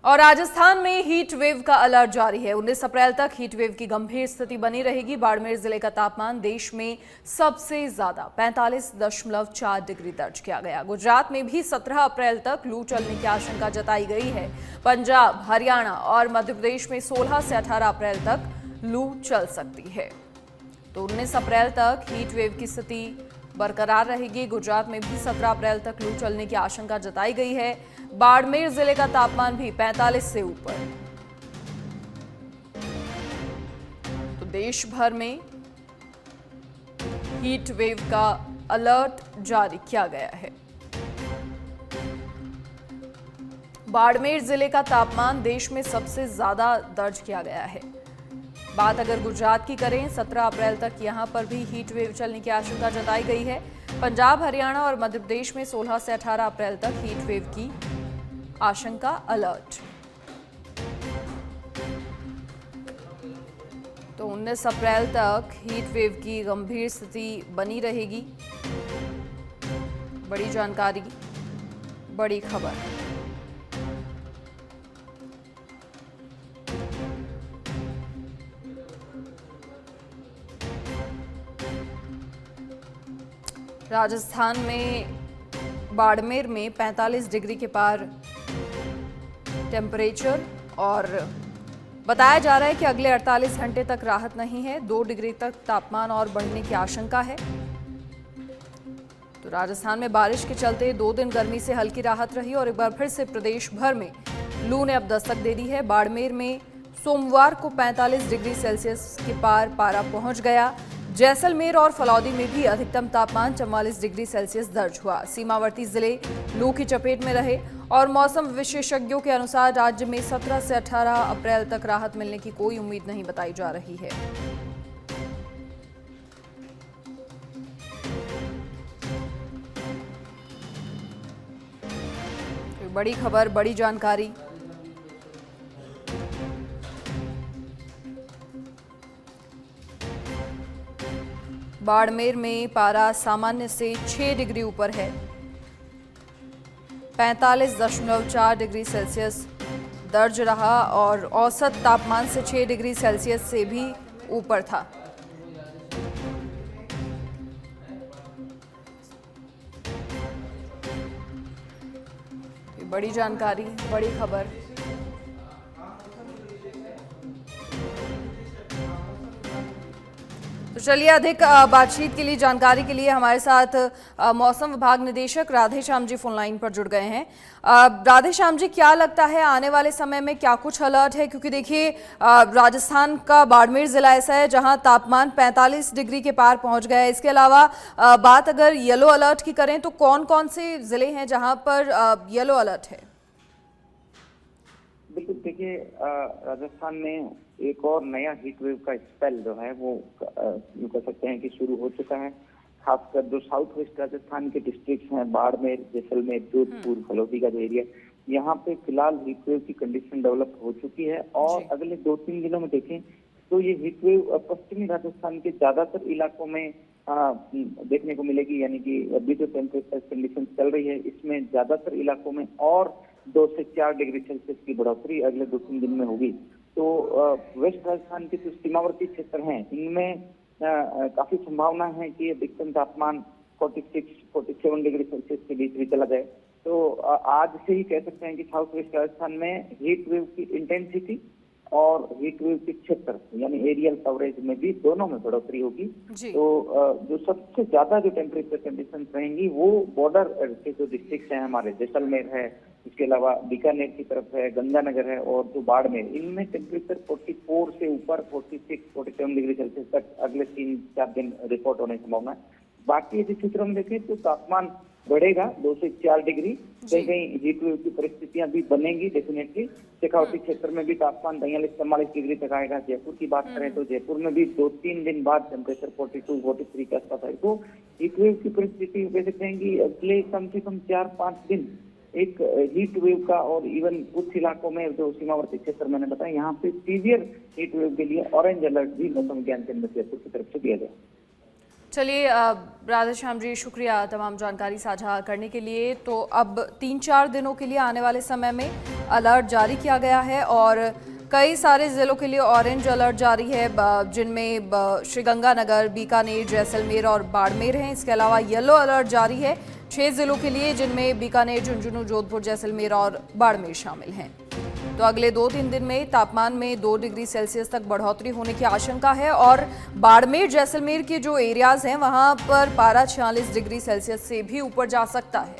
और राजस्थान में heat wave का अलर्ट जारी है। 19 अप्रैल तक हीट वेव की गंभीर स्थिति बनी रहेगी। बाड़मेर जिले का तापमान देश में सबसे ज्यादा 45.4 डिग्री दर्ज किया गया। गुजरात में भी 17 अप्रैल तक लू चलने की आशंका जताई गई है। पंजाब, हरियाणा और मध्य प्रदेश में 16 से 18 अप्रैल तक लू चल सकती है। तो 19 अप्रैल तक हीट वेव की स्थिति बरकरार रहेगी। गुजरात में भी 17 अप्रैल तक लू चलने की आशंका जताई गई है। बाड़मेर जिले का तापमान भी 45 से ऊपर। तो देश भर में हीट वेव का अलर्ट जारी किया गया है। बाड़मेर जिले का तापमान देश में सबसे ज्यादा दर्ज किया गया है। बात अगर गुजरात की करें, 17 अप्रैल तक यहां पर भी हीट वेव चलने की आशंका जताई गई है। पंजाब, हरियाणा और मध्य प्रदेश में 16 से 18 अप्रैल तक हीट वेव की आशंका अलर्ट। तो 19 अप्रैल तक हीट वेव की गंभीर स्थिति बनी रहेगी। बड़ी जानकारी, बड़ी खबर। राजस्थान में बाड़मेर में 45 डिग्री के पार टेम्परेचर और बताया जा रहा है कि अगले 48 घंटे तक राहत नहीं है। 2 डिग्री तक तापमान और बढ़ने की आशंका है। तो राजस्थान में बारिश के चलते 2 दिन गर्मी से हल्की राहत रही और एक बार फिर से प्रदेश भर में लू ने अब दस्तक दे दी है। बाड़मेर में सोमवार को 45 डिग्री सेल्सियस के पार पारा पहुंच गया। जैसलमेर और फलौदी में भी अधिकतम तापमान 44 डिग्री सेल्सियस दर्ज हुआ। सीमावर्ती जिले लू की चपेट में रहे और मौसम विशेषज्ञों के अनुसार राज्य में 17 से 18 अप्रैल तक राहत मिलने की कोई उम्मीद नहीं बताई जा रही है। तो बड़ी खबर, बड़ी जानकारी। बाड़मेर में पारा सामान्य से 6 डिग्री ऊपर है। 45.4 डिग्री सेल्सियस दर्ज रहा और औसत तापमान से 6 डिग्री सेल्सियस से भी ऊपर था। बड़ी जानकारी, बड़ी खबर। तो चलिए, अधिक बातचीत के लिए, जानकारी के लिए हमारे साथ मौसम विभाग निदेशक राधेश्याम जी फोन लाइन पर जुड़ गए हैं। राधेश्याम जी, क्या लगता है आने वाले समय में क्या कुछ अलर्ट है? क्योंकि देखिए, राजस्थान का बाड़मेर जिला ऐसा है जहां तापमान 45 डिग्री के पार पहुंच गया है। इसके अलावा बात अगर येलो अलर्ट की करें तो कौन कौन से जिले हैं जहां पर येलो अलर्ट है? बिल्कुल, देखिए, राजस्थान में एक और नया हीट वेव का स्पेल जो है वो यूँ कह सकते हैं कि शुरू हो चुका है। खासकर जो साउथ वेस्ट राजस्थान के डिस्ट्रिक्ट हैं, बाड़मेर, जैसलमेर, जोधपुर, फलौदी का जो एरिया, यहाँ पे फिलहाल हीट वेव की कंडीशन डेवलप हो चुकी है। और अगले 2-3 दिनों में देखें तो ये हीट वेव पश्चिमी राजस्थान के ज्यादातर इलाकों में देखने को मिलेगी। यानी कि अभी जो टेम्परेचर कंडीशन चल रही है इसमें ज्यादातर इलाकों में और 2 से 4 डिग्री सेल्सियस की बढ़ोतरी अगले 2-3 दिन में होगी। तो वेस्ट राजस्थान के जो सीमावर्ती क्षेत्र हैं इनमें काफी संभावना है कि अधिकतम तापमान 46-47 डिग्री सेल्सियस के बीच भी चला जाए। तो आज से ही कह सकते हैं कि साउथ वेस्ट राजस्थान में हीट वेव की इंटेंसिटी और हीट वेव के क्षेत्र यानी एरियल कवरेज में भी दोनों में बढ़ोतरी होगी। तो जो सबसे ज्यादा जो टेम्परेचर कंडीशन रहेंगी वो बॉर्डर के जो डिस्ट्रिक्ट हैं हमारे, जैसलमेर है, इसके अलावा बीकानेर की तरफ है, गंगानगर है और जो बाड़मेर, इनमें टेम्परेचर 44 से ऊपर 46-47 डिग्री सेल्सियस तक अगले 3-4 दिन रिपोर्ट होने की संभावना है। बाकी यदि क्षेत्रों में देखें तो तापमान बढ़ेगा 2 से 4 डिग्री। कहीं कहीं हीट वेव की परिस्थितियां भी बनेंगी डेफिनेटली। शेखावटी क्षेत्र में भी तापमान 43-44 डिग्री तक आएगा। जयपुर की बात करें तो जयपुर में भी 2-3 दिन बाद टेम्परेचर 42-43 के आसपास आएगा। तो हीट वेव की परिस्थिति कह सकते हैं कि अगले कम से कम 4-5 दिन एक हीट वेव का, और इवन कुछ इलाकों में जो सीमावर्ती क्षेत्र मैंने बताया यहाँ पे सीवियर हीट वेव के लिए ऑरेंज अलर्ट भी मौसम विज्ञान केंद्र जयपुर की तरफ से दिया गया। चलिए राधेश्याम जी, शुक्रिया तमाम जानकारी साझा करने के लिए। तो अब 3-4 दिनों के लिए आने वाले समय में अलर्ट जारी किया गया है और कई सारे ज़िलों के लिए ऑरेंज अलर्ट जारी है, जिनमें श्रीगंगानगर, बीकानेर, जैसलमेर और बाड़मेर हैं। इसके अलावा येलो अलर्ट जारी है 6 ज़िलों के लिए, जिनमें बीकानेर, झुंझुनू, जोधपुर, जैसलमेर और बाड़मेर शामिल हैं। तो अगले 2-3 दिन में तापमान में 2 डिग्री सेल्सियस तक बढ़ोतरी होने की आशंका है और बाड़मेर, जैसलमेर के जो एरियाज हैं वहां पर पारा 46 डिग्री सेल्सियस से भी ऊपर जा सकता है।